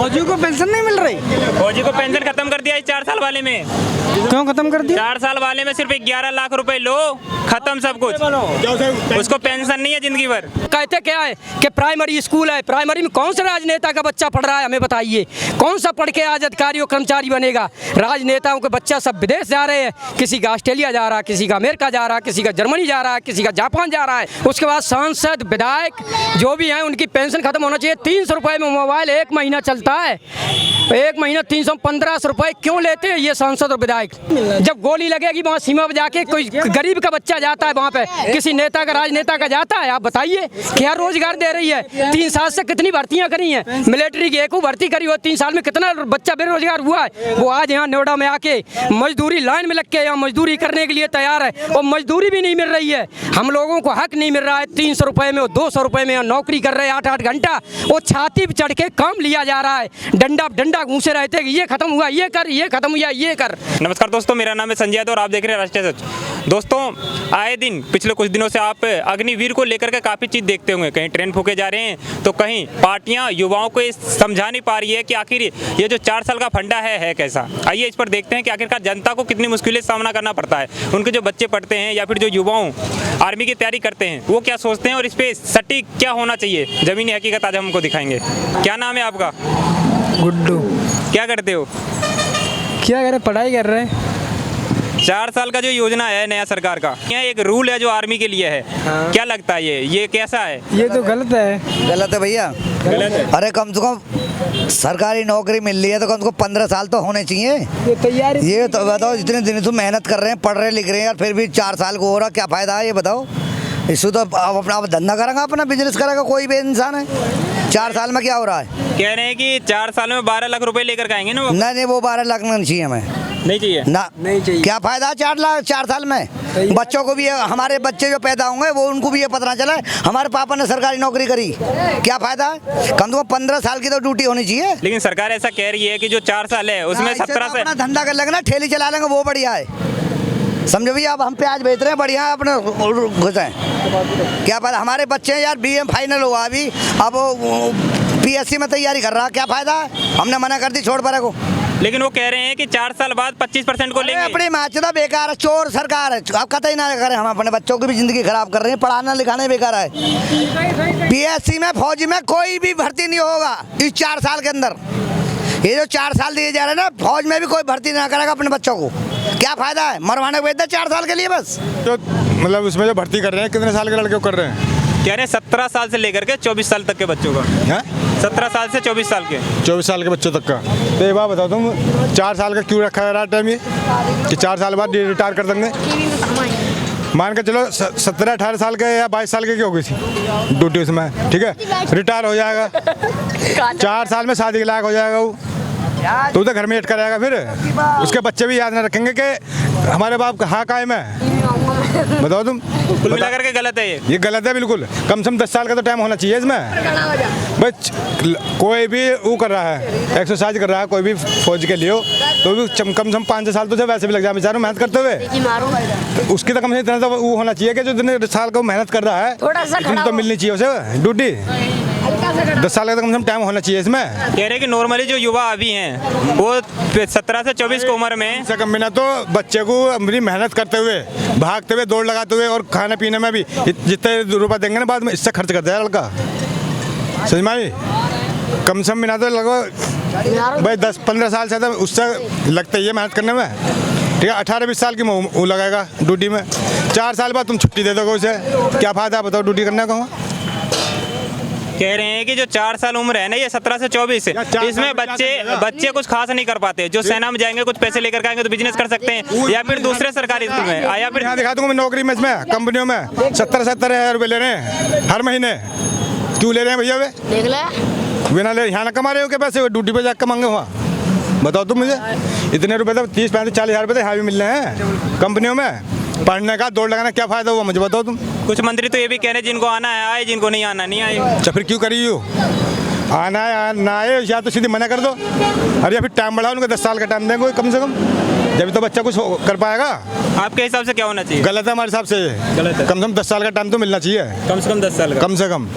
फौजियों को पेंशन नहीं मिल रही? फौजी को पेंशन खत्म कर दिया इस 4 साल वाले में। क्यों खत्म कर दिया? 4 साल वाले में सिर्फ 11 लाख रुपए लो, खत्म सब कुछ। उसको पेंशन नहीं है जिंदगी भर। कहते क्या है कि प्राइमरी स्कूल है, प्राइमरी में कौन सा राजनेता का बच्चा पढ़ रहा है, हमें बताइए। कौन सा पढ़ के आज अधिकारी और कर्मचारी बनेगा? राजनेताओं के बच्चा सब विदेश जा रहे हैं, किसी का ऑस्ट्रेलिया जा रहा है, किसी का अमेरिका जा रहा है, किसी का जर्मनी जा रहा है, किसी का जापान जा रहा है। उसके बाद सांसद विधायक जो भी हैं उनकी पेंशन खत्म होना चाहिए। 300 रुपये में मोबाइल 1 महीना चलता है, 1 महीना 315 रुपये क्यों लेते हैं ये सांसद और विधायक? जब गोली लगेगी वहाँ सीमा पर जाके कोई गरीब का बच्चा जाता है वहाँ पे, किसी नेता का राजनेता का जाता है? आप बताइए क्या रोजगार दे रही है? 3 साल से कितनी भर्तियां करी हैं? मिलिट्री की एक भर्ती करी हो 3 साल में, कितना बच्चा बेरोजगार हुआ है? वो आज यहाँ नोएडा में आके मजदूरी लाइन में लग के यहाँ मजदूरी करने के लिए तैयार है और मजदूरी भी नहीं मिल रही है। हम लोगों को हक नहीं मिल रहा है। 300 रुपये में और 200 रुपये में नौकरी कर रहे हैं 8-8 घंटा, वो छाती पर चढ़ के काम लिया जा रहा है। डंडा घूसे रहते हैं, ये खत्म हुआ ये कर, ये खत्म हुआ ये कर। नमस्कार दोस्तों, मेरा नाम है संजय और आप देख रहे हैं राष्ट्रीय सच। दोस्तों, आए दिन पिछले कुछ दिनों से आप अग्निवीर को लेकर के काफ़ी चीज़ देखते होंगे। कहीं ट्रेन फूके जा रहे हैं तो कहीं पार्टियां युवाओं को ये समझा नहीं पा रही है कि आखिर ये जो 4 साल का फंडा है कैसा। आइए इस पर देखते हैं कि आखिरकार जनता को कितनी मुश्किलें सामना करना पड़ता है। उनके जो बच्चे पढ़ते हैं या फिर जो युवाओं आर्मी की तैयारी करते हैं वो क्या सोचते हैं और इस पर सटीक क्या होना चाहिए। ज़मीनी हकीकत आज हमको दिखाएंगे। क्या नाम है आपका? गुड्डू। क्या करते हो? क्या करे, पढ़ाई कर रहे हैं। 4 साल का जो योजना है नया सरकार का, यहाँ एक रूल है जो आर्मी के लिए है। हाँ। क्या लगता है ये कैसा है? ये तो गलत है। गलत है भैया, गलत है। अरे कम से कम सरकारी नौकरी मिल रही है तो कम से कम 15 साल तो होने चाहिए। ये तैयारी, ये तो बताओ, इतने दिन से मेहनत कर रहे हैं, पढ़ रहे लिख रहे हैं और फिर भी 4 साल को हो रहा, क्या फायदा है ये बताओ। इससे तो आप अपना धंधा करेंगे, अपना बिजनेस करेगा कोई भी इंसान है। 4 साल में क्या हो रहा है? कह रहे हैं कि 4 साल में 12 लाख रुपए लेकर आएंगे ना वो? नहीं, वो 12 लाख नहीं चाहिए हमें। नहीं चाहिए ना, नहीं चाहिए। क्या फायदा है 4 साल में? बच्चों को भी, हमारे बच्चे जो पैदा होंगे वो उनको भी ये पता ना चला हमारे पापा ने सरकारी नौकरी करी, क्या फायदा है? कम से कम 15 साल की तो ड्यूटी होनी चाहिए। लेकिन सरकार ऐसा कह रही है कि जो 4 साल है उसमें 17 से अपना धंधा कर लेंगे ना, ठेली चला लेंगे, वो बढ़िया है। समझो भैया, अब हम प्याज बेच रहे हैं, बढ़िया है, अपने घुसे क्या फायदा? हमारे बच्चे यार BA फाइनल हुआ अभी, अब PSC में तैयारी कर रहा, क्या फायदा है? हमने मना कर दी, छोड़ परे को। लेकिन वो कह रहे हैं कि 4 साल बाद 25% को लेंगे। अपनी माचदा बेकार है, चोर सरकार है। अब कतई ना करें, हम अपने बच्चों की भी जिंदगी खराब कर रहे हैं, पढ़ाना लिखाना बेकार है। PSC में फौजी में कोई भी भर्ती नहीं होगा इस 4 साल के अंदर। ये जो 4 साल दिए जा रहे हैं ना, फौज में भी कोई भर्ती ना करेगा अपने बच्चों को, क्या फायदा है? मरवाने को भेज दे 4 साल के लिए बस। तो मतलब उसमें जो भर्ती कर रहे हैं कितने साल के लड़के को कर रहे हैं? कह रहे हैं 17 साल से लेकर के 24 साल तक के बच्चों का। हैं? 17 साल से 24 साल के 24 साल के बच्चों तक का। तो ये बात बताओ तुम, 4 साल का क्यों रखा है रहा टाइम ये कि 4 साल बाद रिटायर कर देंगे? मान के चलो 17-18 साल के या 22 साल के की हो गई थी ड्यूटी उसमें, ठीक है, रिटायर हो जाएगा, 4 साल में शादी के लायक हो जाएगा वो, तो उधर घर में एट कराएगा। फिर उसके बच्चे भी याद ना रखेंगे कि हमारे बाप का हाँ कायम है। बताओ तुम, कुल मिला करके गलत है ये। गलत है बिल्कुल। कम से कम 10 साल का तो टाइम होना चाहिए इसमें। बस कोई भी वो कर रहा है, एक्सरसाइज कर रहा है कोई भी फौज के लिए हो, तो भी कम से कम 5 साल तो वैसे भी लग जाए बेचारों मेहनत करते हुए। तो उसकी तो कम से कम इतना तो वो होना चाहिए कि जो इतने साल का मेहनत कर रहा है इतनी तो मिलनी चाहिए उसे ड्यूटी। 10 साल का तो कम से कम टाइम होना चाहिए इसमें। कह रहे हैं कि नॉर्मली जो युवा अभी हैं वो 17 से 24 की उम्र में से कम बिना तो बच्चे को अपनी मेहनत करते हुए, भागते हुए, दौड़ लगाते हुए और खाने पीने में भी जितने रुपये देंगे ना बाद में, इससे खर्च करता है लड़का। समझ में आई? कम से कम बिना तो लगभग भाई 10-15 साल से तो उससे लगता ही है मेहनत करने में, ठीक है। 18-20 साल की वो लगाएगा ड्यूटी में, 4 साल बाद तुम छुट्टी दे दोगे उसे, क्या फायदा बताओ ड्यूटी करने का? कह रहे हैं कि जो 4 साल उम्र है ना, ये 17 से 24, इसमें बच्चे कुछ खास नहीं कर पाते। जो सेना में जाएंगे कुछ पैसे लेकर आएंगे तो बिजनेस कर सकते हैं या फिर दूसरे सरकारी स्कूल में, या फिर यहाँ दिखा दूंगा मैं नौकरी में, इसमें कंपनियों में 70-70 हज़ार रुपये ले रहे हैं हर महीने। क्यों ले रहे हैं भैया? वे देख ले, बिना ले यहाँ ना कमा रहे हो क्या पैसे? ड्यूटी पे जाकर कमाएंगे वहाँ? बताओ तुम मुझे। इतने रुपए तो 30-35-40 हज़ार रुपये तो यहाँ भी मिल रहे हैं कंपनियों में। पढ़ने का, दौड़ लगाना क्या फायदा हुआ मुझे बताओ तुम। कुछ मंत्री तो ये भी कह रहे हैं जिनको आना है आए, जिनको नहीं आना नहीं आए। अच्छा फिर क्यों करी हो? आना है ना आए, या तो सीधी मना कर दो, अरे या फिर टाइम बढ़ाओ, उनको 10 साल का टाइम देंगे कम से कम, जब तो बच्चा कुछ कर पाएगा। आपके हिसाब से क्या होना चाहिए? गलत है हमारे हिसाब से, गलत है। कम से कम 10 साल का टाइम तो मिलना चाहिए, कम से कम 10 साल का, कम से कम।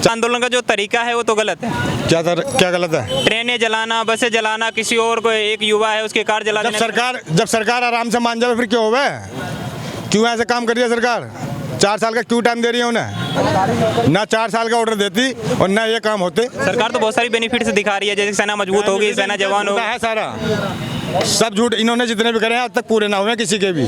आंदोलन का जो तरीका है वो तो गलत है। क्या गलत है? ट्रेनें जलाना, बसें जलाना, किसी और को एक युवा है उसके कार जला देना। जब सरकार आराम से मान जाए फिर क्यों होवे? क्यों ऐसे काम कर रही है सरकार? 4 साल का क्यों टाइम दे रही है उन्हें? ना 4 साल का ऑर्डर देती और ना ये काम होते। सरकार तो बहुत सारी बेनिफिट्स दिखा रही है, जैसे सेना मजबूत होगी, सेना जवान होगा। है सारा सब झूठ। इन्होंने जितने भी करे हैं आज तक पूरे ना हुए किसी के भी।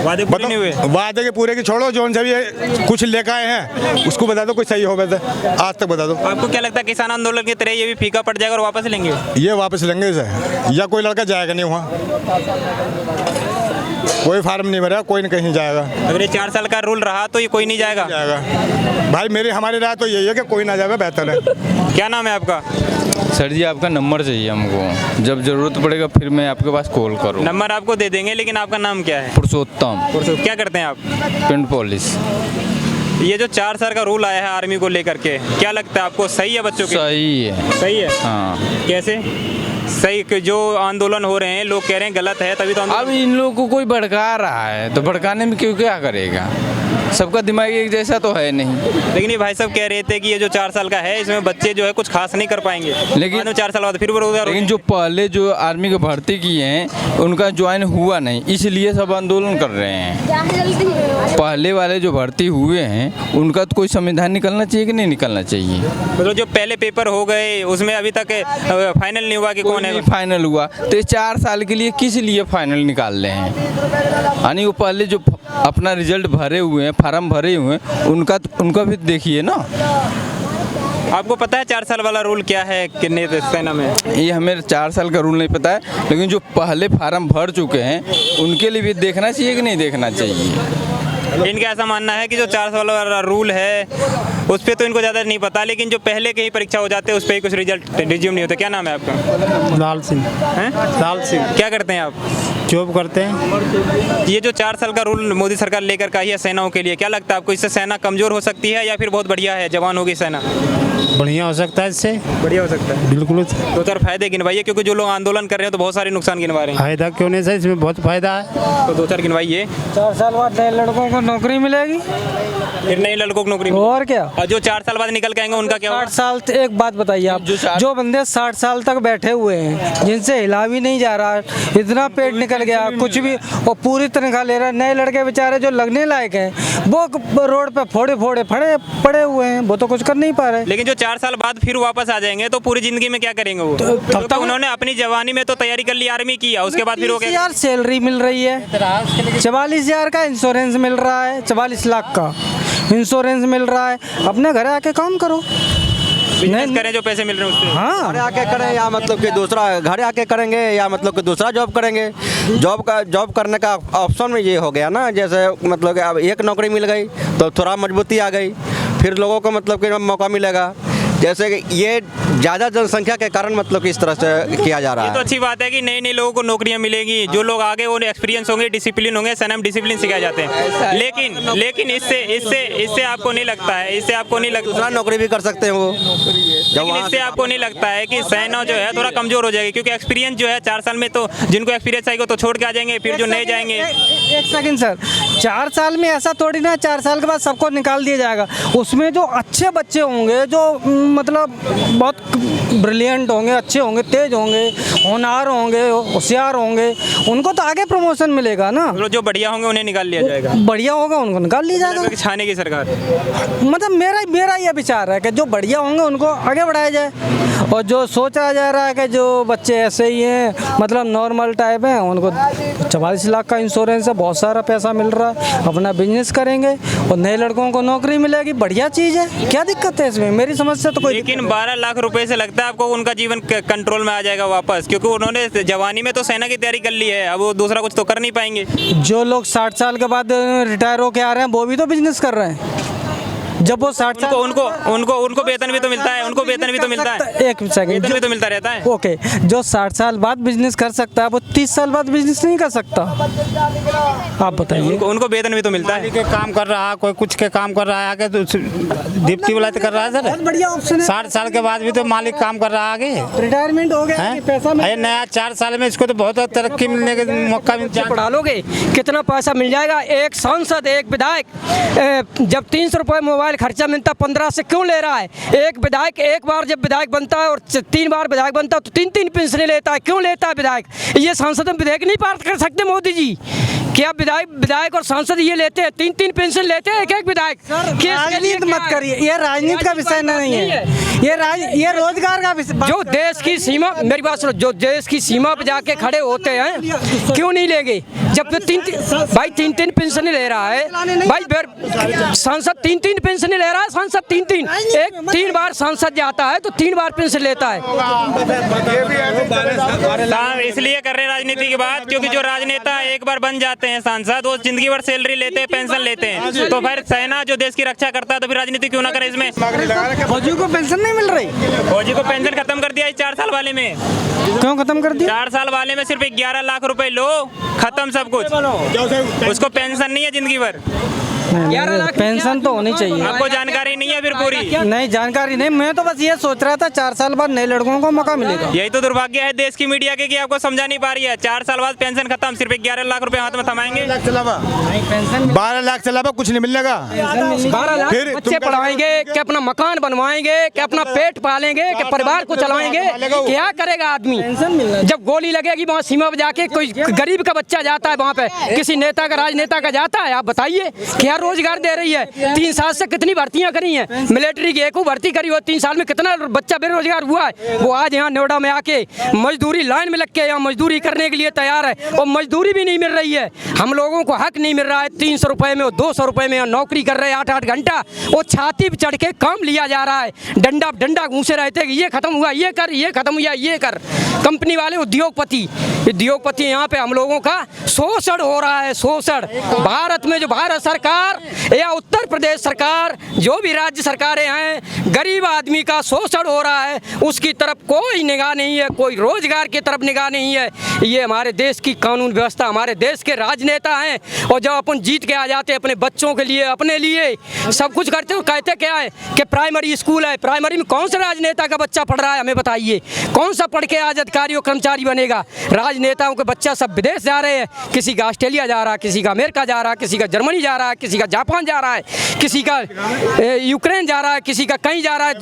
वादे पूरे नहीं हुए। वादे के पूरे की छोड़ो, जो उनसे भी कुछ लेकर आए हैं उसको बता दो, कुछ सही हो वैसे आज तक बता दो। आपको क्या लगता है किसान आंदोलन की तरह ये भी फीका पड़ जाएगा और वापस लेंगे? ये वापस लेंगे इसे, या कोई लड़का जाएगा नहीं वहाँ। कोई फार्म नहीं भरा, कोई नहीं कहीं जाएगा। अगर ये 4 साल का रूल रहा तो ये कोई नहीं जाएगा? भाई हमारी राय तो यही है कि कोई ना जाए, बेहतर है। क्या नाम है आपका? सर जी आपका नंबर चाहिए हमको, जब जरूरत पड़ेगा फिर मैं आपके पास कॉल करूँ। नंबर आपको दे देंगे, लेकिन आपका नाम क्या है? पुरुषोत्तम। क्या करते हैं आप? पिंड पुलिस। ये जो 4 साल का रूल आया है आर्मी को लेकर के, क्या लगता है आपको सही है बच्चों के? सही है। सही है? हाँ। कैसे सही? कि जो आंदोलन हो रहे हैं लोग कह रहे हैं गलत है, तभी तो अब इन लोगों को कोई भड़का रहा है तो भड़काने में क्यों क्या करेगा? सबका दिमाग एक जैसा तो है नहीं। लेकिन ये भाई साहब कह रहे थे कि ये जो 4 साल का है इसमें बच्चे जो है कुछ खास नहीं कर पाएंगे, लेकिन 4 साल बाद फिर बेरोजगार। लेकिन जो पहले जो आर्मी को भर्ती किए हैं उनका ज्वाइन हुआ नहीं, इसलिए सब आंदोलन कर रहे हैं। पहले वाले जो भर्ती हुए हैं उनका तो कोई संविधान निकलना चाहिए कि नहीं निकलना चाहिए? मतलब जो पहले पेपर हो गए उसमें अभी तक फाइनल नहीं हुआ कि कौन है फाइनल हुआ, तो ये 4 साल के लिए किस लिए फाइनल निकाल रहे हैं? यानी वो पहले जो अपना रिजल्ट भरे हुए हैं, फार्म भरे हुए हैं, उनका भी देखिए ना। आपको पता है 4 साल वाला रूल क्या है कितने सेना में? ये हमें 4 साल का रूल नहीं पता है, लेकिन जो पहले फार्म भर चुके हैं उनके लिए भी देखना चाहिए कि नहीं देखना चाहिए? इनका ऐसा मानना है कि जो 4 साल वाला रूल है उस पर तो इनको ज़्यादा नहीं पता, लेकिन जो पहले के ही परीक्षा हो जाते हैं उस पर ही कुछ रिजल्ट रिज्यूम नहीं होता। क्या नाम है आपका? लाल सिंह। लाल सिंह। क्या करते हैं आप? जॉब करते हैं। ये जो 4 साल का रूल मोदी सरकार लेकर का है सेनाओं के लिए, क्या लगता है आपको इससे सेना कमजोर हो सकती है या फिर बहुत बढ़िया है, जवान होगी सेना? बढ़िया हो सकता है, इससे बढ़िया हो सकता है। बिल्कुल। 2-4 फायदे गिनवाइए, क्योंकि जो लोग आंदोलन कर रहे हैं तो बहुत सारे नुकसान गिनवा रहे हैं। फायदा क्यों नहीं सर, इसमें बहुत फायदा है। तो 2-4 गिनवाइए। 4 साल बाद नए लड़कों को नौकरी मिलेगी, फिर नए लड़कों को नौकरी और क्या। और जो 4 साल बाद निकल के आएंगे उनका क्या? 60 साल। एक बात बताइए आप, जो बंदे 60 साल तक बैठे हुए हैं, जिनसे हिला भी नहीं जा रहा, इतना पेट निकल गया कुछ भी, और पूरी तनख्वाह ले रहा है। नए लड़के बेचारे जो लगने लायक हैं वो रोड पे फोड़े पड़े हुए हैं, वो तो कुछ कर नहीं पा रहे। लेकिन जो 4 साल बाद फिर वापस आ जाएंगे तो पूरी जिंदगी में क्या करेंगे वो? तब तक उन्होंने अपनी जवानी में तो तैयारी कर ली आर्मी की, उसके बाद फिर वो क्या? यार सैलरी मिल रही है, 44,000 का इंश्योरेंस मिल रहा है, 44 लाख का इंश्योरेंस मिल रहा है। अपने घर आके काम करो, बिजनेस करें जो पैसे मिल रहे हैं उससे। हाँ, घर आके करें या मतलब कि दूसरा घर आके करेंगे या मतलब कि दूसरा जॉब करेंगे। जॉब करने का ऑप्शन में ये हो गया ना, जैसे मतलब कि अब एक नौकरी मिल गई तो थोड़ा मजबूती आ गई, फिर लोगों को मतलब कि मौका मिलेगा। जैसे कि ये ज़्यादा जनसंख्या के कारण मतलब कि इस तरह से किया जा रहा है। ये तो अच्छी बात है कि नए नए लोगों को नौकरियां मिलेंगी, जो लोग आगे वो एक्सपीरियंस होंगे, डिसिप्लिन होंगे, सेना में डिसिप्लिन सिखाए जाते हैं। लेकिन इससे आपको नहीं लगता है, इससे आपको नहीं लगता दूसरा नौकरी भी कर सकते हैं वो। लेकिन इससे आपको नहीं लगता है कि सेना जो है थोड़ा कमजोर हो जाएगी? क्योंकि एक्सपीरियंस जो है 4 साल में तो जिनको एक्सपीरियंस आएगा तो छोड़ के आ जाएंगे, फिर जो नए जाएंगे। एक सेकंड सर, 4 साल में ऐसा थोड़ी ना 4 साल के बाद सबको निकाल दिया जाएगा। उसमें जो अच्छे बच्चे होंगे, जो मतलब बहुत ब्रिलियंट होंगे, अच्छे होंगे, तेज होंगे, होनहार होंगे, होशियार होंगे, उनको तो आगे प्रमोशन मिलेगा ना। जो बढ़िया होंगे उन्हें निकाल लिया जाएगा। बढ़िया होगा उनको निकाल लिया जाएगा। छाने की सरकार, मतलब मेरा ये विचार है कि जो बढ़िया होंगे उनको आगे बढ़ाया जाए, और जो सोचा जा रहा है कि जो बच्चे ऐसे ही हैं मतलब नॉर्मल टाइप हैं, उनको 44 लाख का इंश्योरेंस है, बहुत सारा पैसा मिल रहा है, अपना बिजनेस करेंगे और नए लड़कों को नौकरी मिलेगी, बढ़िया चीज़ है। क्या दिक्कत है इसमें? मेरी समझ से तो कोई। लेकिन 12 लाख रुपए से लगता है आपको उनका जीवन कंट्रोल में आ जाएगा वापस? क्योंकि उन्होंने जवानी में तो सेना की तैयारी कर ली है, अब वो दूसरा कुछ तो कर नहीं पाएंगे। जो लोग 60 साल के बाद रिटायर होके आ रहे हैं वो भी तो बिजनेस कर रहे हैं। जब वो 60 साल उनको वेतन भी तो मिलता है, उनको वेतन भी तो मिलता है। एक सेकंड, वेतन भी तो मिलता रहता है। ओके, जो 60 साल बाद बिजनेस कर सकता है वो 30 साल बाद बिजनेस नहीं कर सकता। आप बताइए। उनको वेतन भी तो मिलता है। के काम कर रहा है, कोई कुछ के काम कर रहा है आगे, तो डिप्टी वाला तो कर रहा है सर। बहुत बढ़िया ऑप्शन है। 60 साल के बाद भी तो मालिक काम कर रहा है आगे। रिटायरमेंट हो गया, पैसा मिल नया 4 साल में इसको तो बहुत तरक्की मिलने का मौका मिलता है। पढ़ा लोगे कितना पैसा मिल जाएगा? एक सांसद, एक विधायक जब 300 रुपये मोबाइल मोबाइल खर्चा मिलता 15 से क्यों ले रहा है? एक विधायक एक बार जब विधायक बनता है और 3 बार विधायक बनता है तो 3-3 पेंशनें लेता है, क्यों लेता है विधायक? ये सांसद हम विधेयक नहीं पास कर सकते मोदी जी? क्या विधायक और सांसद ये लेते हैं 3-3 पेंशन लेते हैं एक विधायक? राजनीति मत करिए, ये राजनीति का विषय नहीं है, ये रोजगार का विषय। जो देश की सीमा, मेरी बात सुनो, जो देश की सीमा पे जाके खड़े होते हैं क्यों नहीं लेंगे? जब तो 3-3 पेंशन ले रहा है भाई, सांसद 3-3 पेंशन ले रहा है, सांसद 3 बार सांसद जाता है तो 3 बार पेंशन लेता है। इसलिए कर रहे राजनीति की बात, क्योंकि जो राजनेता एक बार बन जाते हैं सांसद, वो जिंदगी भर सैलरी लेते हैं, पेंशन लेते हैं। तो फिर सेना जो देश की रक्षा करता है तो फिर राजनीति क्यों ना करे इसमें? फौजी को पेंशन नहीं मिल रही? फौजी को पेंशन खत्म कर दिया इस 4 साल वाले में। क्यों खत्म कर दिया? 4 साल वाले में सिर्फ 11 लाख रुपए लो, खत्म सब कुछ। उसको पेंशन नहीं है जिंदगी भर। 11 लाख पेंशन तो होनी चाहिए। आपको जानकारी नहीं है फिर पूरी? नहीं, जानकारी नहीं। मैं तो बस ये सोच रहा था 4 साल बाद नए लड़कों को मौका मिलेगा। यही तो दुर्भाग्य है देश की मीडिया के कि आपको समझा नहीं पा रही है। 4 साल बाद पेंशन खत्म, सिर्फ 11 लाख रुपए हाथ में थमाएंगे। 12 लाख चला कुछ नहीं मिलेगा। 12 लाख फिर बच्चे पढ़ाएंगे कि अपना मकान बनवाएंगे कि अपना पेट पालेंगे कि परिवार को चलाएंगे? क्या करेगा आदमी? जब गोली लगेगी वहाँ सीमा पे जाके कोई गरीब का बच्चा जाता है, वहाँ पे किसी नेता का राजनेता का जाता है, आप बताइए क्या रोजगार दे रही है? 3 साल से कितनी भर्तियां करी हैं? मिलिट्री की एक भर्ती करी हो 3 साल में, कितना बच्चा बेरोजगार हुआ है? वो आज यहाँ नोएडा में आके मजदूरी लाइन में लग के यहाँ मजदूरी करने के लिए तैयार है और मजदूरी भी नहीं मिल रही है। हम लोगों को हक नहीं मिल रहा है। 300 रुपए में और 200 रुपए में नौकरी कर रहे हैं 8-8 घंटा, वो छाती पे चढ़ के काम लिया जा रहा है। डंडा घूसे रहते कि ये खत्म हुआ, ये कर, ये खत्म हुआ, ये कर। कंपनी वाले उद्योगपति यहाँ पे हम लोगों का शोषण हो रहा है, शोषण। भारत में जो भारत सरकार या उत्तर प्रदेश सरकार, जो भी राज्य सरकारें हैं, गरीब आदमी का शोषण हो रहा है, उसकी तरफ कोई निगाह नहीं है, कोई रोजगार की तरफ निगाह नहीं है। ये हमारे देश की कानून व्यवस्था, हमारे देश के राजनेता हैं, और जब अपन जीत के आ जाते अपने बच्चों के लिए, अपने लिए सब कुछ करते हो, कहते क्या है कि प्राइमरी स्कूल है। प्राइमरी में कौन सा राजनेता का बच्चा पढ़ रहा है, हमें बताइए? कौन सा पढ़ के आज अधिकारी और कर्मचारी बनेगा? राजनेताओं के बच्चा सब विदेश जा रहे हैं, किसी का ऑस्ट्रेलिया जा रहा है, किसी का अमेरिका जा रहा है, किसी का जर्मनी जा रहा है, किसी का जापान जा रहा है, किसी का यूक्रेन जा रहा है, किसी का कहीं जा रहा है।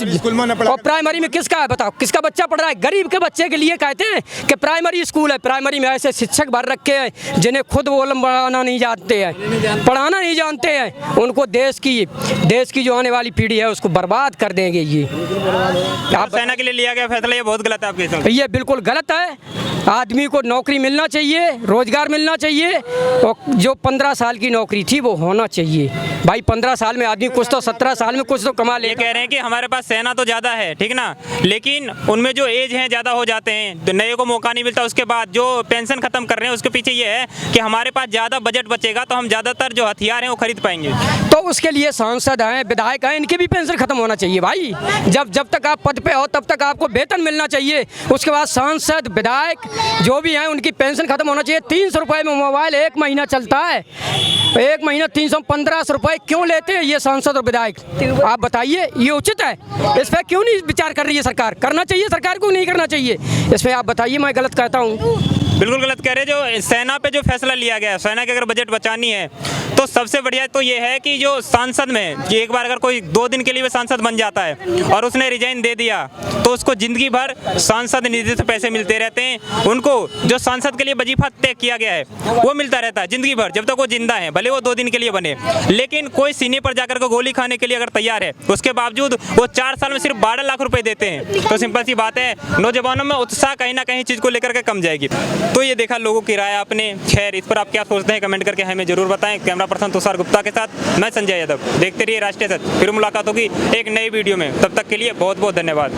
और प्राइमरी में किसका है बताओ? किसका बच्चा पढ़ रहा है? गरीब के बच्चे के लिए कहते हैं कि प्राइमरी स्कूल है। प्राइमरी में ऐसे शिक्षक भर रखे हैं जिन्हें खुद वो पढ़ाना नहीं जानते हैं, पढ़ाना नहीं जानते हैं। उनको देश की जो आने वाली पीढ़ी है उसको बर्बाद कर देंगे। ये आप सेना के लिए लिया गया फैसला ये बहुत गलत है आपके हिसाब से? ये बिल्कुल गलत है। आदमी को नौकरी मिलना चाहिए, रोजगार मिलना चाहिए, और जो 15 साल की नौकरी थी वो होना चाहिए। भाई 15 साल में आदमी कुछ तो 17 साल में कुछ तो कमा ले। ये कह रहे हैं कि हमारे पास सेना तो ज़्यादा है, ठीक ना, लेकिन उनमें जो एज है ज़्यादा हो जाते हैं तो नए को मौका नहीं मिलता। उसके बाद जो पेंशन खत्म कर रहे हैं उसके पीछे ये है कि हमारे पास ज़्यादा बजट बचेगा तो हम ज़्यादातर जो हथियार हैं वो खरीद पाएंगे। तो उसके लिए सांसद हैं, विधायक हैं, इनके भी पेंशन खत्म होना चाहिए भाई। जब तक आप पद पे हो तब तक आपको वेतन मिलना चाहिए। उसके बाद सांसद विधायक जो भी हैं उनकी पेंशन खत्म होना चाहिए। 300 रुपये में मोबाइल 1 महीना चलता है, 1 महीना 315 रुपये क्यों लेते हैं ये सांसद और विधायक? आप बताइए, ये उचित है? इस पर क्यों नहीं विचार कर रही है सरकार? करना चाहिए सरकार को, नहीं करना चाहिए? इस पर आप बताइए, मैं गलत कहता हूँ? बिल्कुल गलत कह रहे। जो सेना पे जो फैसला लिया गया है, सेना के अगर बजट बचानी है तो सबसे बढ़िया तो ये है कि जो सांसद में कि एक बार अगर कोई 2 दिन के लिए भी सांसद बन जाता है और उसने रिजाइन दे दिया तो उसको जिंदगी भर सांसद निधि से पैसे मिलते रहते हैं। उनको जो सांसद के लिए वजीफा तय किया गया है वो मिलता रहता है जिंदगी भर, जब तक वो जिंदा है, भले वो 2 दिन के लिए बने। लेकिन कोई सीने पर जाकर के गोली खाने के लिए अगर तैयार है, उसके बावजूद वो 4 साल में सिर्फ 12 लाख रुपए देते हैं। तो सिंपल सी बात है, नौजवानों में उत्साह कहीं ना कहीं चीज़ को लेकर के कम जाएगी। तो ये देखा लोगों की राय आपने। खैर, इस पर आप क्या सोचते हैं कमेंट करके हमें जरूर बताएं। कैमरा पर्सन तुषार गुप्ता के साथ मैं संजय यादव। देखते रहिए राष्ट्रीय सच। फिर मुलाकात होगी एक नई वीडियो में, तब तक के लिए बहुत बहुत धन्यवाद।